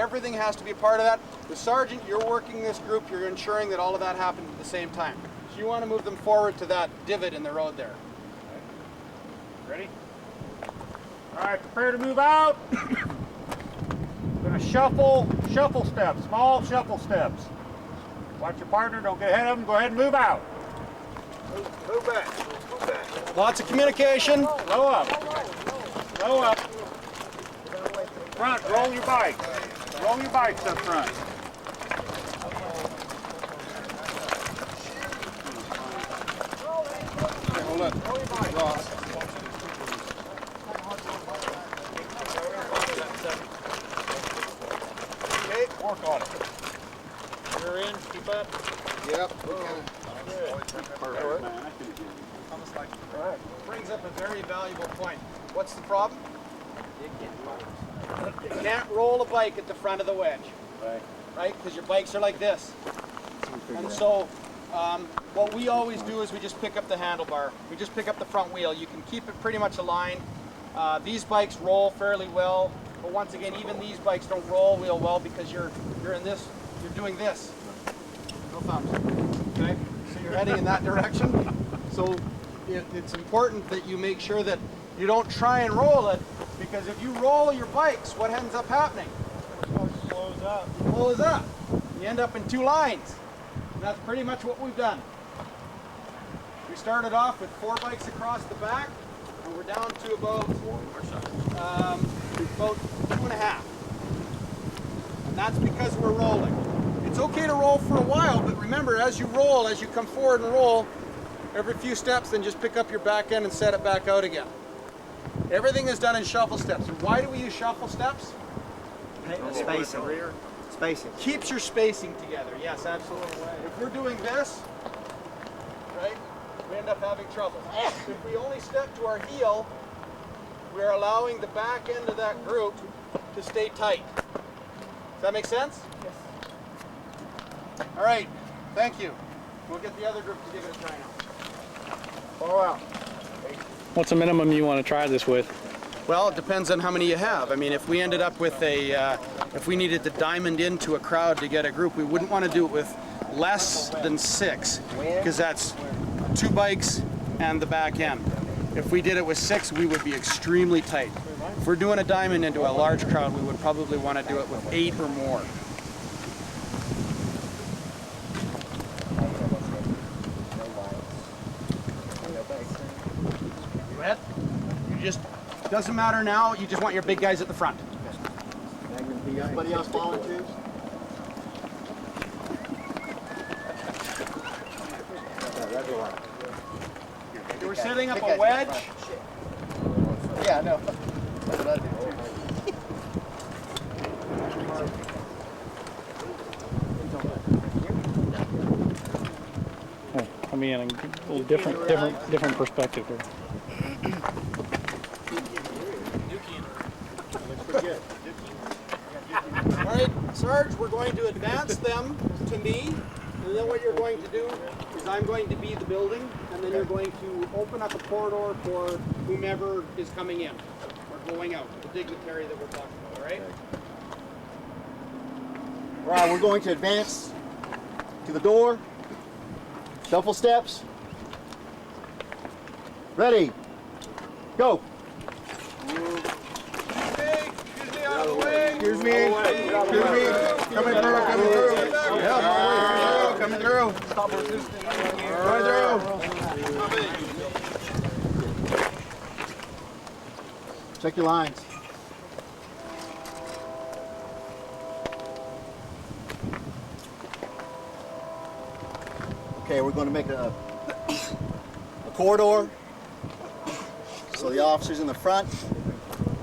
everything has to be a part of that. The sergeant, you're working this group, you're ensuring that all of that happens at the same time. So you want to move them forward to that divot in the road there. Ready? All right, prepare to move out. We're going to shuffle steps, small shuffle steps. Watch your partner, don't get ahead of them, go ahead and move out. Move back. Move back. Lots of communication. Slow up. Slow up. Front, roll your bikes. Roll your bikes up front. Okay, hold it. Ross. Okay, work on it. You're in, keep up. Yep. Perfect. Brings up a very valuable point. What's the problem? You can't roll a bike at the front of the wedge. Right? Because your bikes are like this. And so what we always do is we just pick up the handlebar. We just pick up the front wheel. You can keep it pretty much aligned. These bikes roll fairly well, but once again, even these bikes don't roll real well because you're in this, you're doing this. No thumbs. Okay? So you're heading in that direction. So it's important that you make sure that you don't try and roll it, because if you roll your bikes, what ends up happening? Close up. It blows up. You end up in two lines. And that's pretty much what we've done. We started off with 4 bikes across the back, and we're down to about 2.5. And that's because we're rolling. It's okay to roll for a while, but remember, as you roll, as you come forward and roll, every few steps, then just pick up your back end and set it back out again. Everything is done in shuffle steps. And why do we use shuffle steps? Spacing. Spacing. Keeps your spacing together. Yes, absolutely. If we're doing this, right, we end up having trouble. If we only step to our heel, we're allowing the back end of that group to stay tight. Does that make sense? Yes. All right. Thank you. We'll get the other group to give it a try now. Follow out. What's the minimum you want to try this with? Well, it depends on how many you have. I mean, if we ended up with if we needed to diamond into a crowd to get a group, we wouldn't want to do it with less than 6, because that's 2 bikes and the back end. If we did it with 6, we would be extremely tight. If we're doing a diamond into a large crowd, we would probably want to do it with 8 or more. Go ahead. You just, doesn't matter now, you just want your big guys at the front. Anybody else volunteers? You were setting up a wedge. Yeah, I know. I mean, a little different perspective here. All right, Sarge, we're going to advance them to me, and then what you're going to do is I'm going to be the building, and then you're going to open up a corridor for whomever is coming in or going out, the dignitary that we're talking about, all right? All right, we're going to advance to the door. Shuffle steps. Ready. Go. Excuse me. Excuse me. Coming through. Coming through. Yeah, coming through. Stop resisting. Coming through. Check your lines. Okay, we're going to make a corridor. So the officers in the front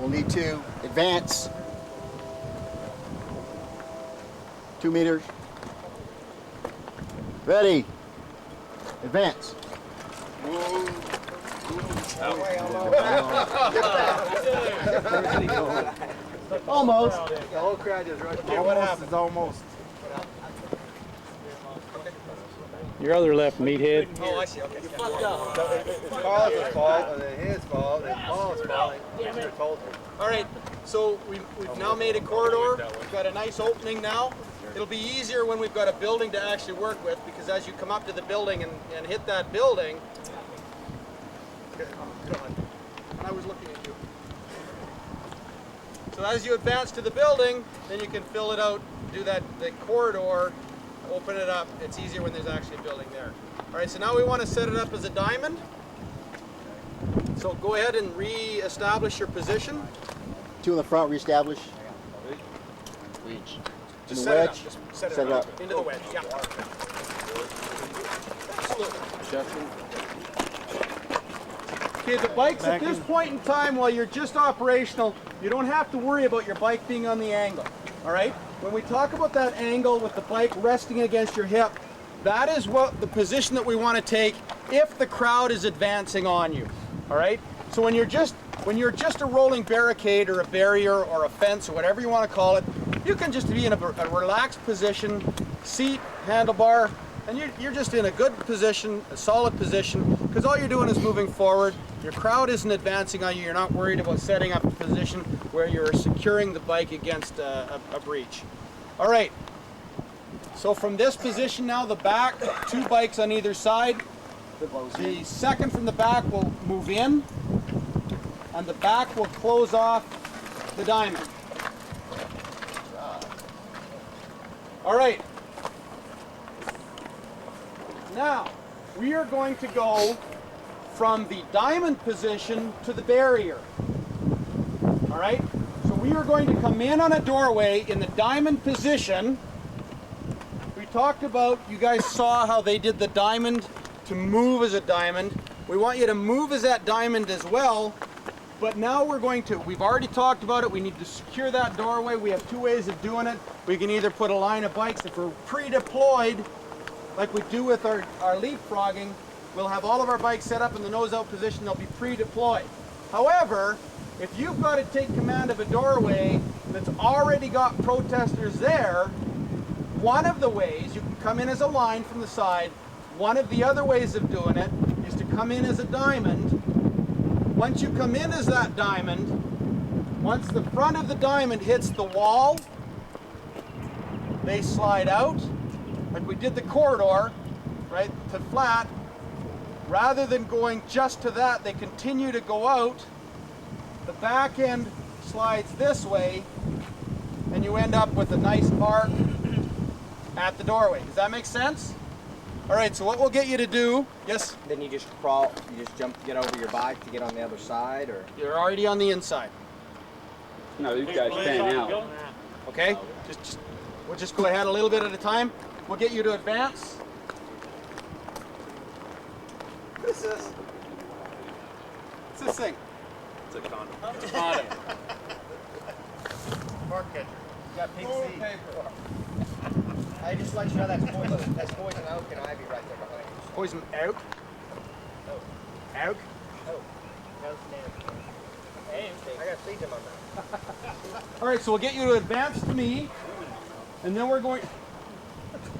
will need to advance 2 meters. Ready. Advance. Almost. The whole crowd just rushed. Okay, what happened? Almost. Your other left, meathead. Oh, I see. Okay. It's Carl's fault, and then his fault, and Paul's fault. All right. So we've now made a corridor. We've got a nice opening now. It'll be easier when we've got a building to actually work with, because as you come up to the building and hit that building, God, I was looking at you. So as you advance to the building, then you can fill it out, do the corridor, open it up. It's easier when there's actually a building there. All right, so now we want to set it up as a diamond. So go ahead and re-establish your position. Two in the front, reestablish. Just the set it wedge. up. Just set Set it it up. up. Into the wedge, yeah. Absolutely. Okay, the bikes at this point in time, while you're just operational, you don't have to worry about your bike being on the angle, all right? When we talk about that angle with the bike resting against your hip, that is what the position that we want to take if the crowd is advancing on you, all right? So when you're just a rolling barricade or a barrier or a fence or whatever you want to call it, you can just be in a relaxed position, seat, handlebar, and you're just in a good position, a solid position, because all you're doing is moving forward. Your crowd isn't advancing on you. You're not worried about setting up a position where you're securing the bike against a breach. All right. So from this position now, the back, two bikes on either side. The second from the back will move in, and the back will close off the diamond. All right. Now, we are going to go from the diamond position to the barrier. All right? So we are going to come in on a doorway in the diamond position. We talked about, you guys saw how they did the diamond to move as a diamond. We want you to move as that diamond as well. But now we've already talked about it. We need to secure that doorway. We have two ways of doing it. We can either put a line of bikes, if we're pre-deployed, like we do with our leapfrogging, we'll have all of our bikes set up in the nose-out position. They'll be pre-deployed. However, if you've got to take command of a doorway that's already got protesters there, one of the ways, you can come in as a line from the side. One of the other ways of doing it is to come in as a diamond. Once you come in as that diamond, once the front of the diamond hits the wall, they slide out, like we did the corridor, right, to flat. Rather than going just to that, they continue to go out. The back end slides this way, and you end up with a nice arc at the doorway. Does that make sense? All right, so what we'll get you to do, yes? Then you just crawl, you just jump to get over your bike to get on the other side, or? You're already on the inside. No, these guys fan out. Okay? We'll just go ahead a little bit at a time. We'll get you to advance. What is this? What's this thing? It's a condom. It's a condom. Mark catcher. You got pink Toilet seat. paper. I just let you know that's poison. That's poison oak and ivy right there behind you. Poison oak. Oak. Oh, no snap. Hey, I got seeds in my mouth. All right, so we'll get you to advance to me, and then we're going.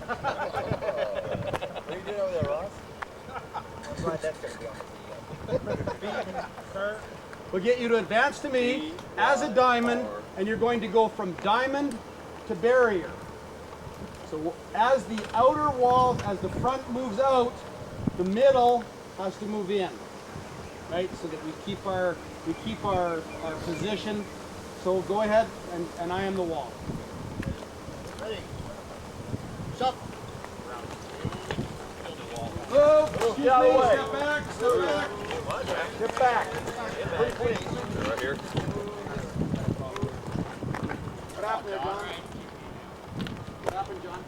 What are you doing over there, Ross? I'm glad that's going to be on the We'll get you to advance to me as a diamond, and you're going to go from diamond to barrier. So as the outer wall, as the front moves out, the middle has to move in, right? So that we keep our position. So go ahead, and I am the wall. Ready. Shut. Move. Excuse me. Step back. Step back. Get back. Right here. What happened there, John? What happened, John?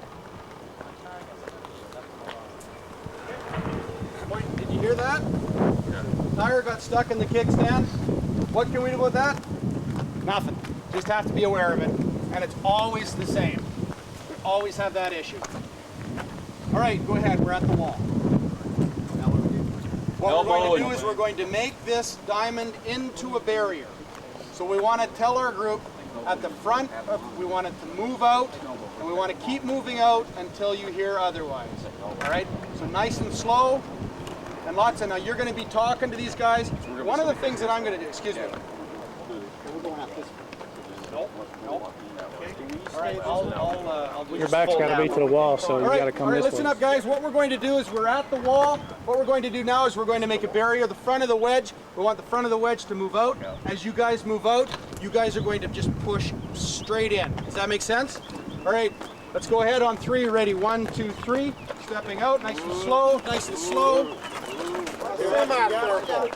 Point, did you hear that? Yeah. Tire got stuck in the kickstand. What can we do about that? Nothing. Just have to be aware of it. And it's always the same. We always have that issue. All right, go ahead. We're at the wall. What we're going to do is we're going to make this diamond into a barrier. So we want to tell our group at the front, we want it to move out, and we want to keep moving out until you hear otherwise. All right? So nice and slow, and lots of, now you're going to be talking to these guys. One of the things that I'm going to do, excuse me. Okay, we're going out this way. Nope. Okay. All right, I'll do Your just back's fold got to be down. to the wall, so you All got to right, come this listen way. up, guys. What we're going to do is we're at the wall. What we're going to do now is we're going to make a barrier. The front of the wedge, we want the front of the wedge to move out. As you guys move out, you guys are going to just push straight in. Does that make sense? All right, let's go ahead on 3. Ready? 1, 2, 3. Stepping out, nice and slow, nice and slow. Semi-circle.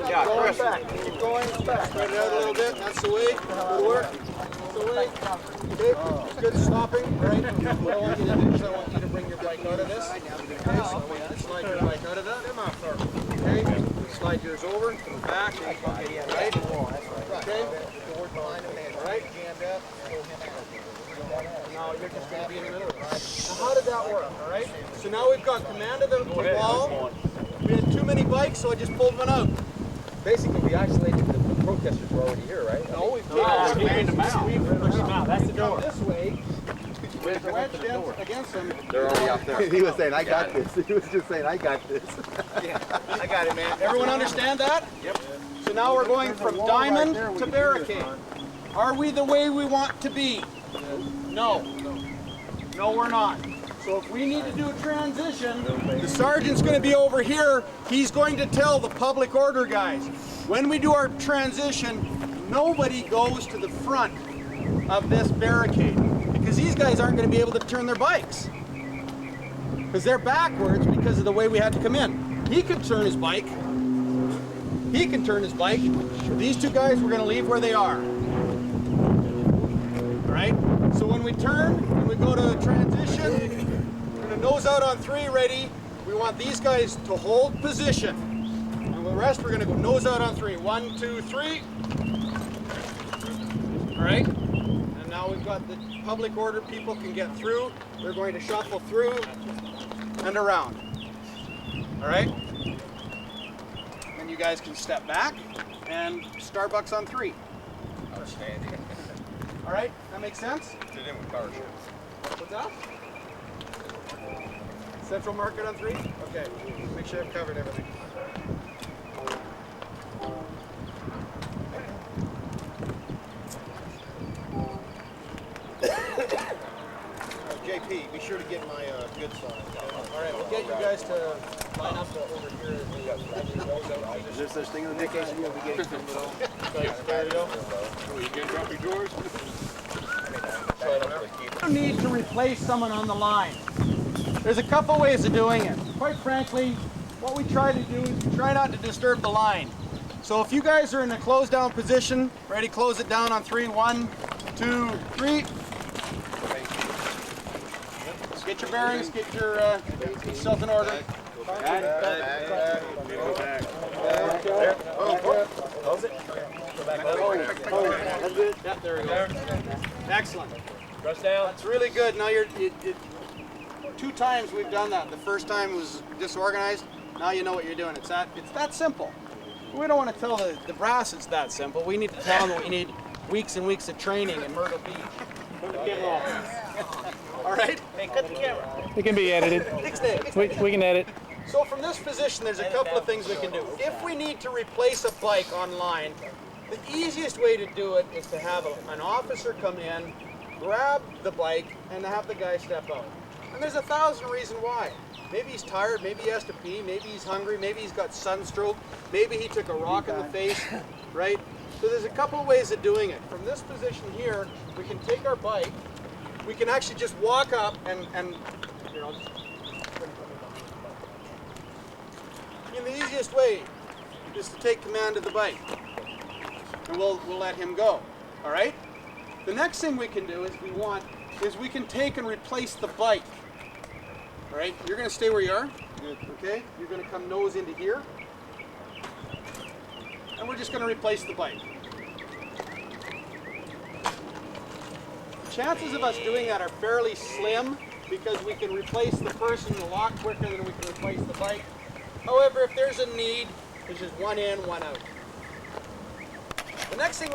Yeah, going back. Keep going back. Spread it out a little bit. That's the way. Good work. That's the way. Okay. Good stopping. Right. What I want you to do is I want you to bring your bike out of this. Okay. So I want you to slide your bike out of that. Okay. Slide yours over. Back. Right. Okay. All right. Now you're just going to be in the middle. Now how did that work? All right. So now we've got command of the wall. We had too many bikes, so I just pulled one out. Basically, we isolated the protesters were already here, right? No, we've cleaned them out. We've pushed them out. That's the Come door. this way. With the wedge against them. They're already out there. He was saying, I got this. He was just saying, I got this. I got it, man. Everyone understand that? Yep. So now we're going from diamond to barricade. Are we the way we want to be? No. No, we're not. So if we need to do a transition, the sergeant's going to be over here. He's going to tell the public order guys, when we do our transition, nobody goes to the front of this barricade because these guys aren't going to be able to turn their bikes because they're backwards because of the way we had to come in. He could turn his bike. He can turn his bike. But these two guys, we're going to leave where they are. All right? So when we turn and we go to transition, we're going to nose out on 3, ready. We want these guys to hold position. And the rest, we're going to go nose out on 3. 1, 2, 3. All right? And now we've got the public order people can get through. They're going to shuffle through and around. All right? Then you guys can step back and Starbucks on 3. Outstanding. All right? That makes sense? Did in with power ships. What's that? Central market on 3? Okay. Make sure I've covered everything. JP, be sure to get my good sign. All right, we'll get you guys to line up over here. Is there such thing in the case you'll be getting from You can drop your drawers. No need to replace someone on the line. There's a couple ways of doing it. Quite frankly, what we try to do is we try not to disturb the line. So if you guys are in a closed down position, ready, close it down on 3. 1, 2, 3. Get your bearings, get yourself in order. Close it. Yeah, there we go. Excellent. Press down. That's really good. Now you're 2 times we've done that. The first time was disorganized. Now you know what you're doing. It's that simple. We don't want to tell the brass it's that simple. We need to tell them that we need weeks and weeks of training in Myrtle Beach. Put the camera off. All right? Hey, cut the camera. It can be edited. We can edit. So from this position, there's a couple of things we can do. If we need to replace a bike online, the easiest way to do it is to have an officer come in, grab the bike, and have the guy step out. And there's 1,000 reasons why. Maybe he's tired, maybe he has to pee, maybe he's hungry, maybe he's got sunstroke, maybe he took a rock in the face, right? So there's a couple of ways of doing it. From this position here, we can take our bike, we can actually just walk up and here, I'll just and the easiest way is to take command of the bike. And we'll let him go. All right? The next thing we can do is we can take and replace the bike. All right? You're going to stay where you are. Okay? You're going to come nose into here. And we're just going to replace the bike. Chances of us doing that are fairly slim because we can replace the person a lot quicker than we can replace the bike. However, if there's a need, there's just one in, one out. The next thing